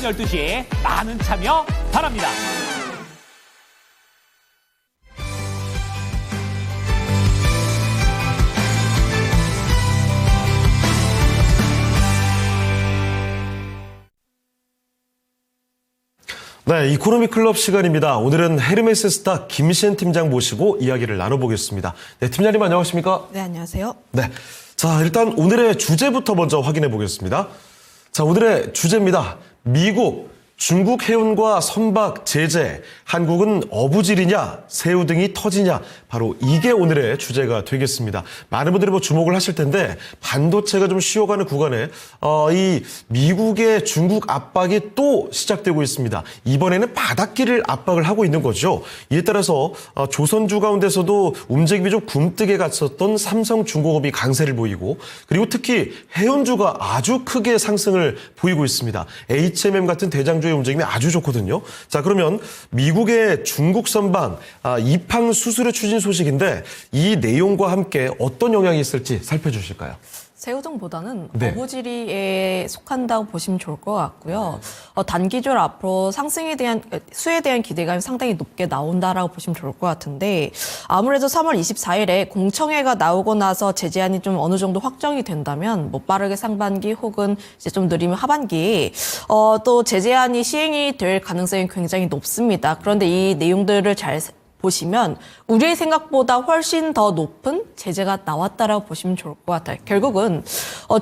12시에 많은 참여 바랍니다. 네, 이코노미 클럽 시간입니다. 오늘은 헤르메스 스타 김시현 팀장 모시고 이야기를 나눠보겠습니다. 네, 팀장님 안녕하십니까? 네, 안녕하세요. 네, 자 일단 오늘의 주제부터 먼저 확인해 보겠습니다. 자, 오늘의 주제입니다. 미국, 중국 해운과 선박 제재, 한국은 어부질이냐, 새우 등이 터지냐, 바로 이게 오늘의 주제가 되겠습니다. 많은 분들이 주목을 하실 텐데 반도체가 좀 쉬어가는 구간에 이 미국의 중국 압박이 또 시작되고 있습니다. 이번에는 바닷길을 압박을 하고 있는 거죠. 이에 따라서 조선주 가운데서도 움직임이 좀 굼뜨게 갔었던 삼성중공업이 강세를 보이고, 그리고 특히 해운주가 아주 크게 상승을 보이고 있습니다. HMM 같은 대장주의 움직임이 아주 좋거든요. 자, 그러면 미국의 중국 선박 입항 수수료 추진 소식인데 이 내용과 함께 어떤 영향이 있을지 살펴주실까요? 새우등보다는 네. 어부지리에 속한다고 보시면 좋을 것 같고요. 단기적으로 앞으로 수에 대한 기대감이 상당히 높게 나온다라고 보시면 좋을 것 같은데, 아무래도 3월 24일에 공청회가 나오고 나서 제재안이 좀 어느 정도 확정이 된다면 빠르게 상반기 혹은 이제 좀 느리면 하반기 또 제재안이 시행이 될 가능성이 굉장히 높습니다. 그런데 이 내용들을 잘 보시면 우리의 생각보다 훨씬 더 높은 제재가 나왔다라고 보시면 좋을 것 같아요. 결국은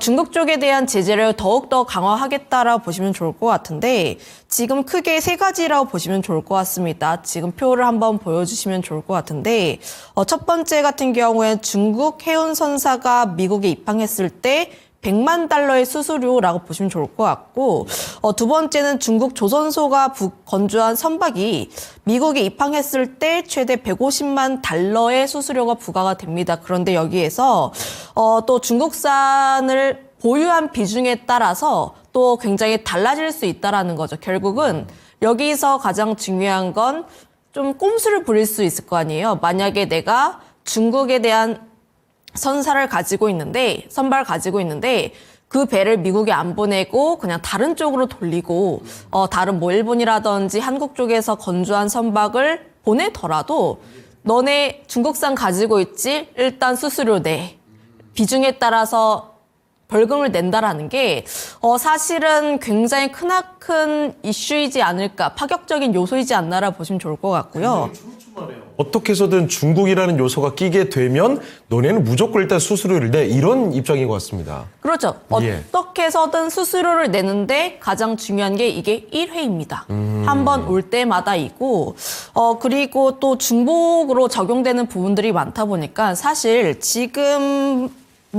중국 쪽에 대한 제재를 더욱더 강화하겠다라고 보시면 좋을 것 같은데, 지금 크게 세 가지라고 보시면 좋을 것 같습니다. 지금 표를 한번 보여주시면 좋을 것 같은데, 첫 번째 같은 경우에 중국 해운선사가 미국에 입항했을 때 100만 달러의 수수료라고 보시면 좋을 것 같고, 두 번째는 중국 조선소가 건조한 선박이 미국에 입항했을 때 최대 150만 달러의 수수료가 부과가 됩니다. 그런데 여기에서 또 중국산을 보유한 비중에 따라서 또 굉장히 달라질 수 있다라는 거죠. 결국은 여기서 가장 중요한 건 좀 꼼수를 부릴 수 있을 거 아니에요. 만약에 내가 중국에 대한 선발을 가지고 있는데 그 배를 미국에 안 보내고 그냥 다른 쪽으로 돌리고 다른 일본이라든지 한국 쪽에서 건조한 선박을 보내더라도 너네 중국산 가지고 있지? 일단 수수료 내. 비중에 따라서 벌금을 낸다라는 게 사실은 굉장히 크나큰 이슈이지 않을까, 파격적인 요소이지 않나라 보시면 좋을 것 같고요. 어떻게 해서든 중국이라는 요소가 끼게 되면 너네는 무조건 일단 수수료를 내, 이런 입장인 것 같습니다. 그렇죠. 예. 어떻게 해서든 수수료를 내는데 가장 중요한 게 이게 1회입니다. 한 번 올 때마다이고, 그리고 또 중복으로 적용되는 부분들이 많다 보니까 사실 지금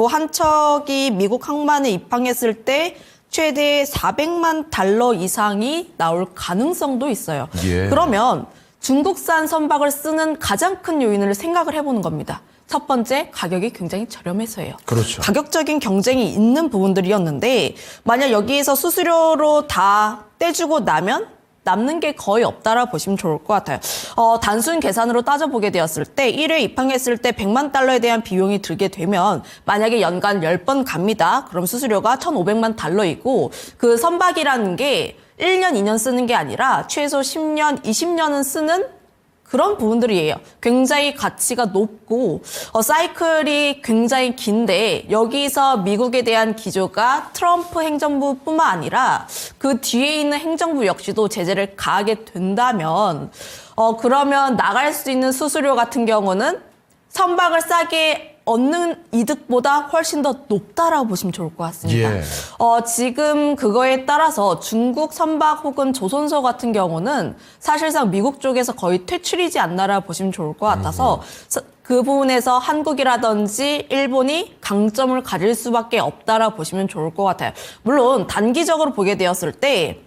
한 척이 미국 항만에 입항했을 때 최대 400만 달러 이상이 나올 가능성도 있어요. 예. 그러면 중국산 선박을 쓰는 가장 큰 요인을 생각을 해보는 겁니다. 첫 번째, 가격이 굉장히 저렴해서예요. 그렇죠. 가격적인 경쟁이 있는 부분들이었는데, 만약 여기에서 수수료로 다 떼주고 나면 남는 게 거의 없다라 보시면 좋을 것 같아요. 단순 계산으로 따져보게 되었을 때 1회 입항했을 때 100만 달러에 대한 비용이 들게 되면, 만약에 연간 10번 갑니다. 그럼 수수료가 1,500만 달러이고, 그 선박이라는 게 1년, 2년 쓰는 게 아니라 최소 10년, 20년은 쓰는 그런 부분들이에요. 굉장히 가치가 높고 사이클이 굉장히 긴데, 여기서 미국에 대한 기조가 트럼프 행정부뿐만 아니라 그 뒤에 있는 행정부 역시도 제재를 가하게 된다면 그러면 나갈 수 있는 수수료 같은 경우는 선박을 싸게 얻는 이득보다 훨씬 더 높다라고 보시면 좋을 것 같습니다. 예. 지금 그거에 따라서 중국 선박 혹은 조선소 같은 경우는 사실상 미국 쪽에서 거의 퇴출이지 않나라 보시면 좋을 것 같아서 그 부분에서 한국이라든지 일본이 강점을 가질 수밖에 없다라 보시면 좋을 것 같아요. 물론 단기적으로 보게 되었을 때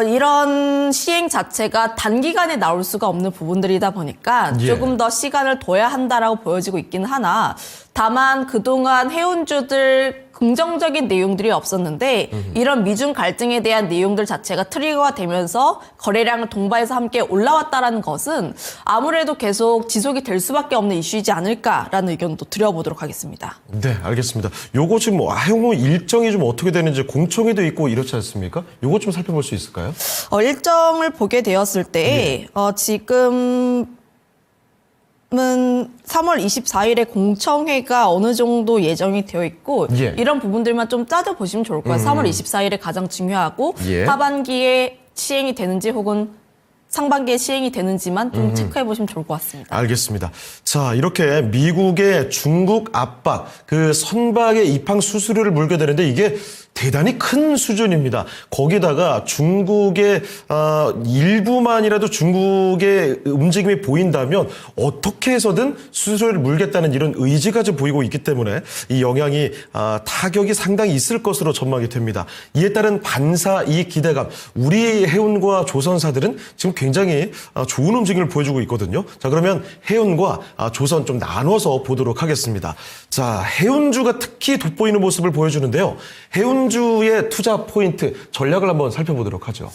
이런 시행 자체가 단기간에 나올 수가 없는 부분들이다 보니까 예. 조금 더 시간을 둬야 한다라고 보여지고 있긴 하나, 다만 그동안 해운주들 긍정적인 내용들이 없었는데 이런 미중 갈등에 대한 내용들 자체가 트리거가 되면서 거래량을 동반해서 함께 올라왔다라는 것은 아무래도 계속 지속이 될 수밖에 없는 이슈이지 않을까라는 의견도 드려보도록 하겠습니다. 네, 알겠습니다. 요거 지금 뭐 향후 일정이 좀 어떻게 되는지 공청회도 있고 이렇지 않습니까? 요거 좀 살펴볼 수 있을까요? 일정을 보게 되었을 때 지금은 3월 24일에 공청회가 어느 정도 예정이 되어 있고 예. 이런 부분들만 좀 따져보시면 좋을 거예요. 3월 24일에 가장 중요하고 예. 하반기에 시행이 되는지 혹은 상반기에 시행이 되는지만 좀 체크해 보시면 좋을 것 같습니다. 알겠습니다. 자, 이렇게 미국의 중국 압박, 그 선박의 입항 수수료를 물게 되는데 이게 대단히 큰 수준입니다. 거기다가 중국의 일부만이라도 중국의 움직임이 보인다면 어떻게 해서든 수수료를 물겠다는 이런 의지가 좀 보이고 있기 때문에 이 영향이 타격이 상당히 있을 것으로 전망이 됩니다. 이에 따른 반사 이익 기대감, 우리 해운과 조선사들은 지금 굉장히 좋은 움직임을 보여주고 있거든요. 자, 그러면 해운과 조선 좀 나눠서 보도록 하겠습니다. 자, 해운주가 특히 돋보이는 모습을 보여주는데요. 해운주의 투자 포인트, 전략을 한번 살펴보도록 하죠.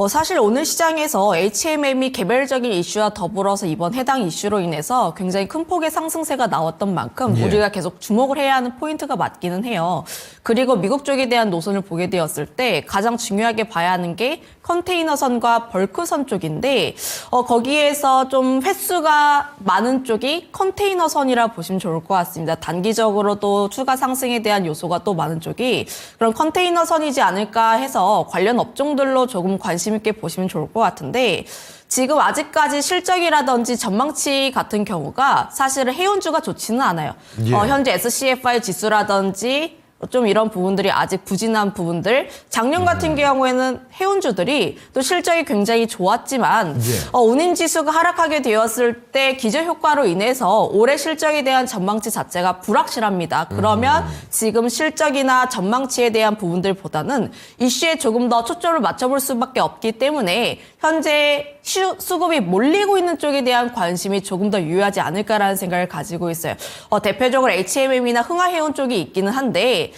사실 오늘 시장에서 HMM이 개별적인 이슈와 더불어서 이번 해당 이슈로 인해서 굉장히 큰 폭의 상승세가 나왔던 만큼 예. 우리가 계속 주목을 해야 하는 포인트가 맞기는 해요. 그리고 미국 쪽에 대한 노선을 보게 되었을 때 가장 중요하게 봐야 하는 게 컨테이너선과 벌크선 쪽인데 거기에서 좀 횟수가 많은 쪽이 컨테이너선이라 보시면 좋을 것 같습니다. 단기적으로도 추가 상승에 대한 요소가 또 많은 쪽이 그런 컨테이너선이지 않을까 해서 관련 업종들로 조금 관심 있게 보시면 좋을 것 같은데 지금 아직까지 실적이라든지 전망치 같은 경우가 사실은 해운주가 좋지는 않아요. 예. 현재 SCFI 지수라든지 좀 이런 부분들이 아직 부진한 부분들. 작년 같은 경우에는 해운주들이 또 실적이 굉장히 좋았지만 예. 운임지수가 하락하게 되었을 때 기저효과로 인해서 올해 실적에 대한 전망치 자체가 불확실합니다. 그러면 지금 실적이나 전망치에 대한 부분들보다는 이슈에 조금 더 초점을 맞춰볼 수밖에 없기 때문에 현재 수급이 몰리고 있는 쪽에 대한 관심이 조금 더 유효하지 않을까라는 생각을 가지고 있어요. 대표적으로 HMM이나 흥하해운 쪽이 있기는 한데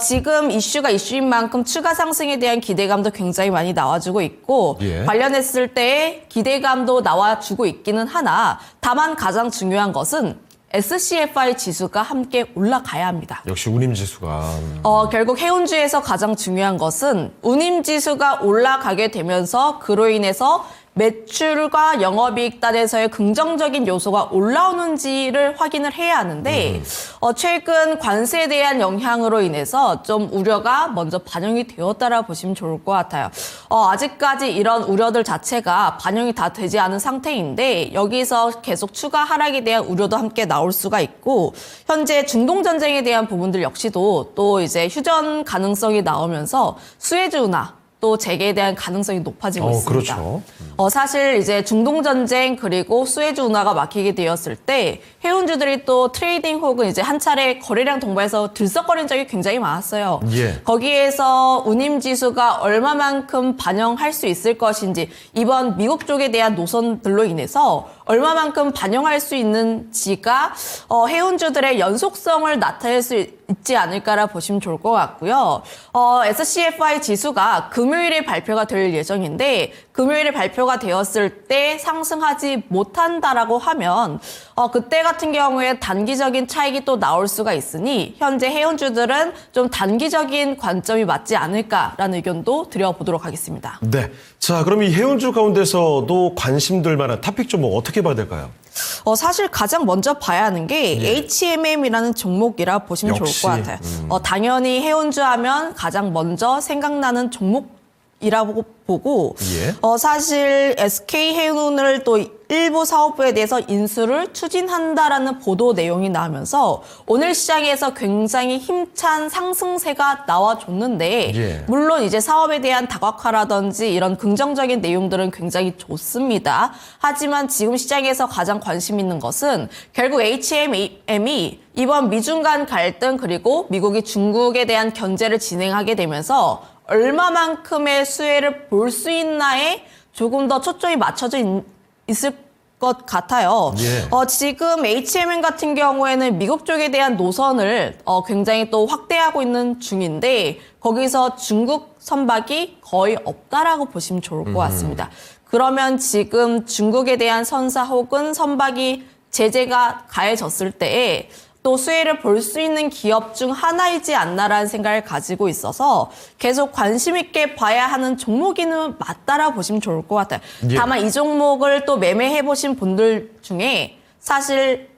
지금 이슈가 이슈인 만큼 추가 상승에 대한 기대감도 굉장히 많이 나와주고 있고 예. 관련했을 때 기대감도 나와주고 있기는 하나 다만 가장 중요한 것은 SCFI 지수가 함께 올라가야 합니다. 역시 운임지수가. 결국 해운주에서 가장 중요한 것은 운임지수가 올라가게 되면서 그로 인해서 매출과 영업이익단에서의 긍정적인 요소가 올라오는지를 확인을 해야 하는데 최근 관세에 대한 영향으로 인해서 좀 우려가 먼저 반영이 되었다라 보시면 좋을 것 같아요. 아직까지 이런 우려들 자체가 반영이 다 되지 않은 상태인데 여기서 계속 추가 하락에 대한 우려도 함께 나올 수가 있고 현재 중동 전쟁에 대한 부분들 역시도 또 이제 휴전 가능성이 나오면서 수에즈 운하 또 재개에 대한 가능성이 높아지고 있습니다. 그렇죠. 사실 이제 중동 전쟁 그리고 수에즈 운하가 막히게 되었을 때 해운주들이 또 트레이딩 혹은 이제 한 차례 거래량 동반해서 들썩거린 적이 굉장히 많았어요. 예. 거기에서 운임 지수가 얼마만큼 반영할 수 있을 것인지 이번 미국 쪽에 대한 노선들로 인해서 얼마만큼 반영할 수 있는지가 해운주들의 연속성을 나타낼 수 있지 않을까라 보시면 좋을 것 같고요. SCFI 지수가 금요일에 발표가 될 예정인데 금요일에 발표가 되었을 때 상승하지 못한다라고 하면 그때 같은 경우에 단기적인 차익이 또 나올 수가 있으니 현재 해운주들은 좀 단기적인 관점이 맞지 않을까라는 의견도 드려보도록 하겠습니다. 네. 자, 그럼 이 해운주 가운데서도 관심들 만한 토픽 좀 어떻게 봐야 될까요? 사실 가장 먼저 봐야 하는 게 HMM이라는 종목이라 보시면 역시. 좋을 것 같아요. 당연히 해운주 하면 가장 먼저 생각나는 종목이라고 보고 예. 사실 SK해운을 또 일부 사업부에 대해서 인수를 추진한다라는 보도 내용이 나오면서 오늘 시장에서 굉장히 힘찬 상승세가 나와줬는데 예. 물론 이제 사업에 대한 다각화라든지 이런 긍정적인 내용들은 굉장히 좋습니다. 하지만 지금 시장에서 가장 관심 있는 것은 결국 HMM이 이번 미중 간 갈등 그리고 미국이 중국에 대한 견제를 진행하게 되면서 얼마만큼의 수혜를 볼 수 있나에 조금 더 초점이 맞춰져 있을 것 같아요. 예. 지금 HMM 같은 경우에는 미국 쪽에 대한 노선을 굉장히 또 확대하고 있는 중인데 거기서 중국 선박이 거의 없다라고 보시면 좋을 것 같습니다. 그러면 지금 중국에 대한 선사 혹은 선박이 제재가 가해졌을 때에 또 수혜를 볼 수 있는 기업 중 하나이지 않나라는 생각을 가지고 있어서 계속 관심 있게 봐야 하는 종목이는 맞다라고 보시면 좋을 것 같아요. 예. 다만 이 종목을 또 매매해 보신 분들 중에 사실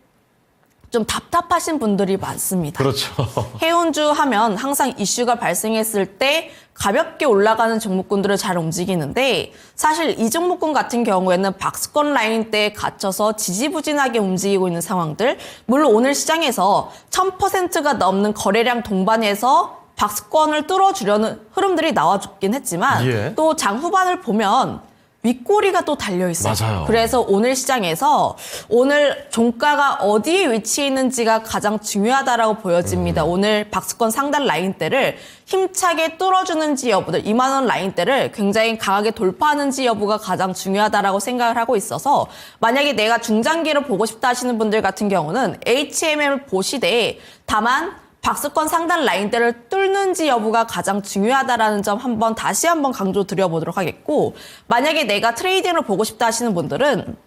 좀 답답하신 분들이 많습니다. 그렇죠. 해운주 하면 항상 이슈가 발생했을 때 가볍게 올라가는 종목군들을 잘 움직이는데 사실 이 종목군 같은 경우에는 박스권 라인대에 갇혀서 지지부진하게 움직이고 있는 상황들, 물론 오늘 시장에서 1000%가 넘는 거래량 동반해서 박스권을 뚫어주려는 흐름들이 나와줬긴 했지만 예. 또 장 후반을 보면 윗꼬리가 또 달려있어요. 맞아요. 그래서 오늘 시장에서 오늘 종가가 어디에 위치해 있는지가 가장 중요하다라고 보여집니다. 오늘 박스권 상단 라인대를 힘차게 뚫어주는지 여부들, 2만 원 라인대를 굉장히 강하게 돌파하는지 여부가 가장 중요하다라고 생각을 하고 있어서 만약에 내가 중장기를 보고 싶다 하시는 분들 같은 경우는 HMM을 보시되 다만 박스권 상단 라인대를 뚫는지 여부가 가장 중요하다라는 점 다시 한번 강조 드려보도록 하겠고, 만약에 내가 트레이딩을 보고 싶다 하시는 분들은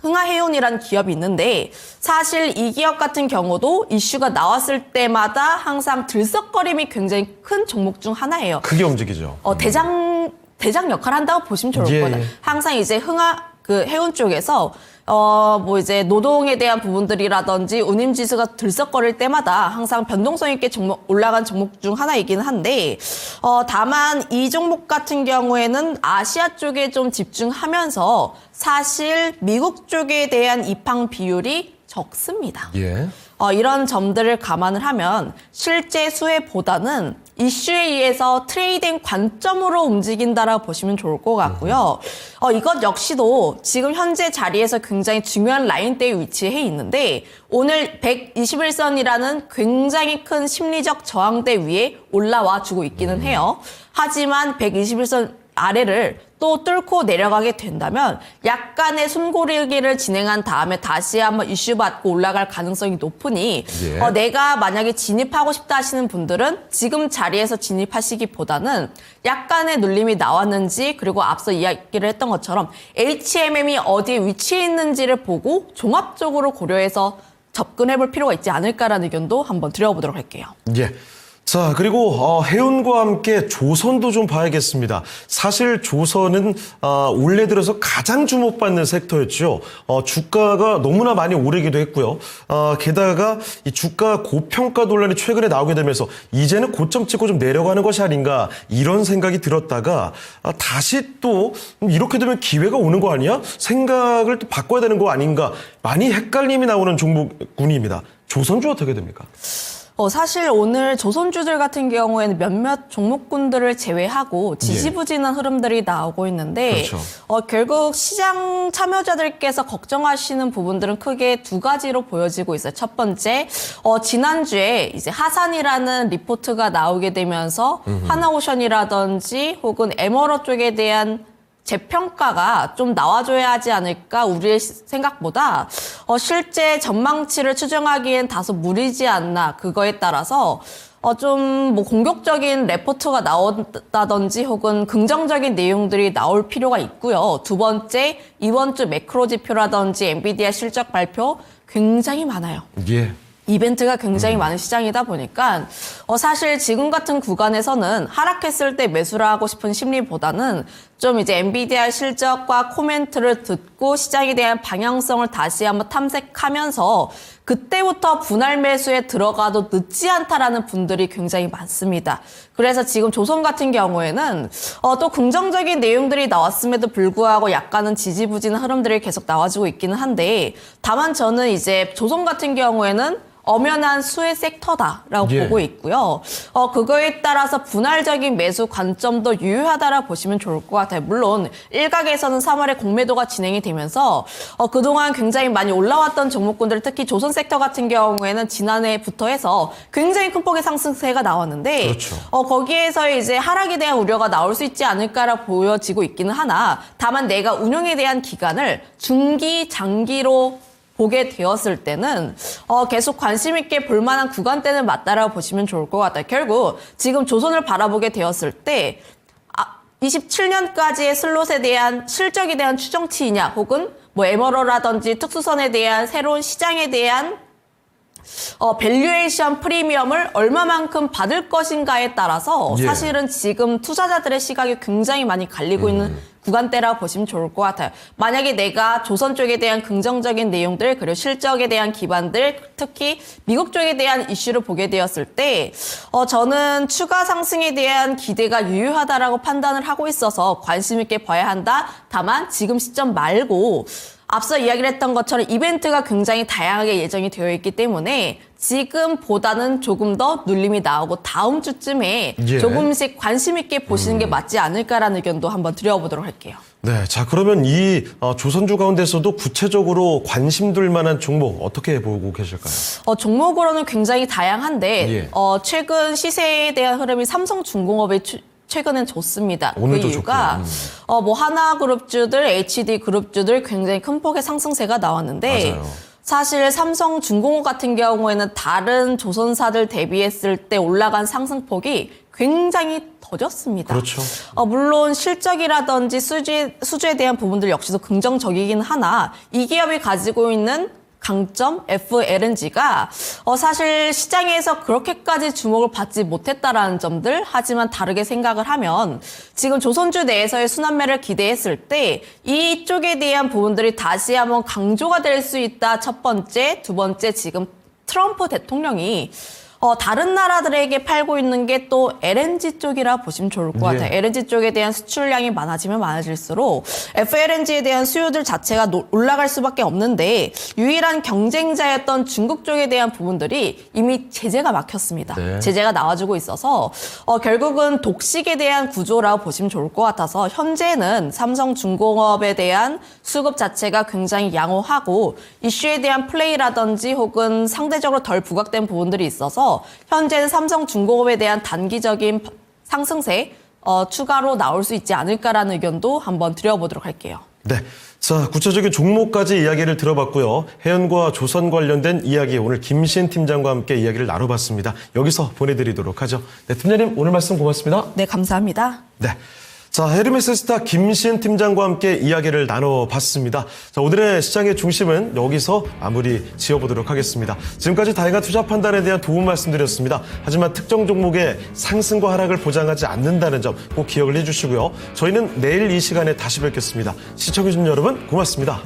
흥하해운이라는 기업이 있는데 사실 이 기업 같은 경우도 이슈가 나왔을 때마다 항상 들썩거림이 굉장히 큰 종목 중 하나예요. 크게 움직이죠. 대장 역할을 한다고 보시면 좋을 예, 거예요. 예. 항상 이제 해운 쪽에서 이제 노동에 대한 부분들이라든지 운임지수가 들썩거릴 때마다 항상 변동성 있게 올라간 종목 중 하나이긴 한데, 다만 이 종목 같은 경우에는 아시아 쪽에 좀 집중하면서 사실 미국 쪽에 대한 입항 비율이 적습니다. 예. 이런 점들을 감안을 하면 실제 수혜보다는 이슈에 의해서 트레이딩 관점으로 움직인다라고 보시면 좋을 것 같고요. 이것 역시도 지금 현재 자리에서 굉장히 중요한 라인대에 위치해 있는데 오늘 121선이라는 굉장히 큰 심리적 저항대 위에 올라와 주고 있기는 해요. 하지만 121선 아래를 또 뚫고 내려가게 된다면 약간의 숨고르기를 진행한 다음에 다시 한번 이슈 받고 올라갈 가능성이 높으니 예. 내가 만약에 진입하고 싶다 하시는 분들은 지금 자리에서 진입하시기보다는 약간의 눌림이 나왔는지, 그리고 앞서 이야기를 했던 것처럼 HMM이 어디에 위치해 있는지를 보고 종합적으로 고려해서 접근해 볼 필요가 있지 않을까라는 의견도 한번 드려보도록 할게요. 예. 자, 그리고 해운과 함께 조선도 좀 봐야겠습니다. 사실 조선은 올해 들어서 가장 주목받는 섹터였죠. 주가가 너무나 많이 오르기도 했고요. 게다가 이 주가 고평가 논란이 최근에 나오게 되면서 이제는 고점 찍고 좀 내려가는 것이 아닌가 이런 생각이 들었다가 다시 또 이렇게 되면 기회가 오는 거 아니야? 생각을 또 바꿔야 되는 거 아닌가? 많이 헷갈림이 나오는 종목군입니다. 조선주 어떻게 됩니까? 사실 오늘 조선주들 같은 경우에는 몇몇 종목군들을 제외하고 지지부진한 흐름들이 나오고 있는데, 그렇죠. 결국 시장 참여자들께서 걱정하시는 부분들은 크게 두 가지로 보여지고 있어요. 첫 번째, 지난주에 이제 하산이라는 리포트가 나오게 되면서 하나오션이라든지 혹은 에머러 쪽에 대한 재평가가 좀 나와줘야 하지 않을까 우리의 생각보다 실제 전망치를 추정하기엔 다소 무리지 않나, 그거에 따라서 좀 공격적인 레포트가 나온다든지 혹은 긍정적인 내용들이 나올 필요가 있고요. 두 번째, 이번 주 매크로 지표라든지 엔비디아 실적 발표 굉장히 많아요. 예. 이벤트가 굉장히 많은 시장이다 보니까 사실 지금 같은 구간에서는 하락했을 때 매수를 하고 싶은 심리보다는 좀 이제 엔비디아 실적과 코멘트를 듣고 시장에 대한 방향성을 다시 한번 탐색하면서 그때부터 분할 매수에 들어가도 늦지 않다라는 분들이 굉장히 많습니다. 그래서 지금 조선 같은 경우에는 또 긍정적인 내용들이 나왔음에도 불구하고 약간은 지지부진한 흐름들이 계속 나와주고 있기는 한데, 다만 저는 이제 조선 같은 경우에는 엄연한 수혜 섹터다라고 예. 보고 있고요. 그거에 따라서 분할적인 매수 관점도 유효하다라고 보시면 좋을 것 같아요. 물론 일각에서는 3월에 공매도가 진행이 되면서 그동안 굉장히 많이 올라왔던 종목군들, 특히 조선 섹터 같은 경우에는 지난해부터 해서 굉장히 큰 폭의 상승세가 나왔는데 그렇죠. 거기에서 이제 하락에 대한 우려가 나올 수 있지 않을까라 보여지고 있기는 하나, 다만 내가 운용에 대한 기간을 중기, 장기로 보게 되었을 때는 계속 관심 있게 볼 만한 구간대는 맞다라고 보시면 좋을 것 같아요. 결국 지금 조선을 바라보게 되었을 때 27년까지의 슬롯에 대한 실적에 대한 추정치이냐, 혹은 뭐 에머러라든지 특수선에 대한 새로운 시장에 대한 밸류에이션 프리미엄을 얼마만큼 받을 것인가에 따라서 예. 사실은 지금 투자자들의 시각이 굉장히 많이 갈리고 있는 구간대라고 보시면 좋을 것 같아요. 만약에 내가 조선 쪽에 대한 긍정적인 내용들, 그리고 실적에 대한 기반들, 특히 미국 쪽에 대한 이슈를 보게 되었을 때 저는 추가 상승에 대한 기대가 유효하다라고 판단을 하고 있어서 관심 있게 봐야 한다. 다만 지금 시점 말고 앞서 이야기를 했던 것처럼 이벤트가 굉장히 다양하게 예정이 되어 있기 때문에 지금보다는 조금 더 눌림이 나오고 다음 주쯤에 예. 조금씩 관심 있게 보시는 게 맞지 않을까라는 의견도 한번 드려보도록 할게요. 네, 자 그러면 이 조선주 가운데서도 구체적으로 관심 둘 만한 종목 어떻게 보고 계실까요? 종목으로는 굉장히 다양한데 예. 최근 시세에 대한 흐름이 삼성중공업의 최근엔 좋습니다. 오늘도 그 이유가 뭐 하나그룹주들, HD그룹주들 굉장히 큰 폭의 상승세가 나왔는데 맞아요. 사실 삼성중공업 같은 경우에는 다른 조선사들 대비했을 때 올라간 상승폭이 굉장히 더뎠습니다. 그렇죠. 물론 실적이라든지 수주에 대한 부분들 역시도 긍정적이긴 하나 이 기업이 가지고 있는 강점 FLNG가 사실 시장에서 그렇게까지 주목을 받지 못했다라는 점들, 하지만 다르게 생각을 하면 지금 조선주 내에서의 순환매를 기대했을 때 이쪽에 대한 부분들이 다시 한번 강조가 될 수 있다. 첫 번째, 두 번째, 지금 트럼프 대통령이 다른 나라들에게 팔고 있는 게 또 LNG 쪽이라 보시면 좋을 것 같아요. 예. LNG 쪽에 대한 수출량이 많아지면 많아질수록 FLNG에 대한 수요들 자체가 올라갈 수밖에 없는데 유일한 경쟁자였던 중국 쪽에 대한 부분들이 이미 제재가 막혔습니다. 네. 제재가 나와주고 있어서 결국은 독식에 대한 구조라고 보시면 좋을 것 같아서 현재는 삼성중공업에 대한 수급 자체가 굉장히 양호하고 이슈에 대한 플레이라든지 혹은 상대적으로 덜 부각된 부분들이 있어서 현재는 삼성중공업에 대한 단기적인 상승세 추가로 나올 수 있지 않을까라는 의견도 한번 드려보도록 할게요. 네. 자, 구체적인 종목까지 이야기를 들어봤고요. 해연과 조선 관련된 이야기 오늘 김신 팀장과 함께 이야기를 나눠봤습니다. 여기서 보내드리도록 하죠. 네, 팀장님 오늘 말씀 고맙습니다. 네, 감사합니다. 네. 자, 헤르메스 스타 김신 팀장과 함께 이야기를 나눠봤습니다. 자, 오늘의 시장의 중심은 여기서 마무리 지어보도록 하겠습니다. 지금까지 다양한 투자 판단에 대한 도움 말씀드렸습니다. 하지만 특정 종목의 상승과 하락을 보장하지 않는다는 점 꼭 기억을 해주시고요. 저희는 내일 이 시간에 다시 뵙겠습니다. 시청해주신 여러분 고맙습니다.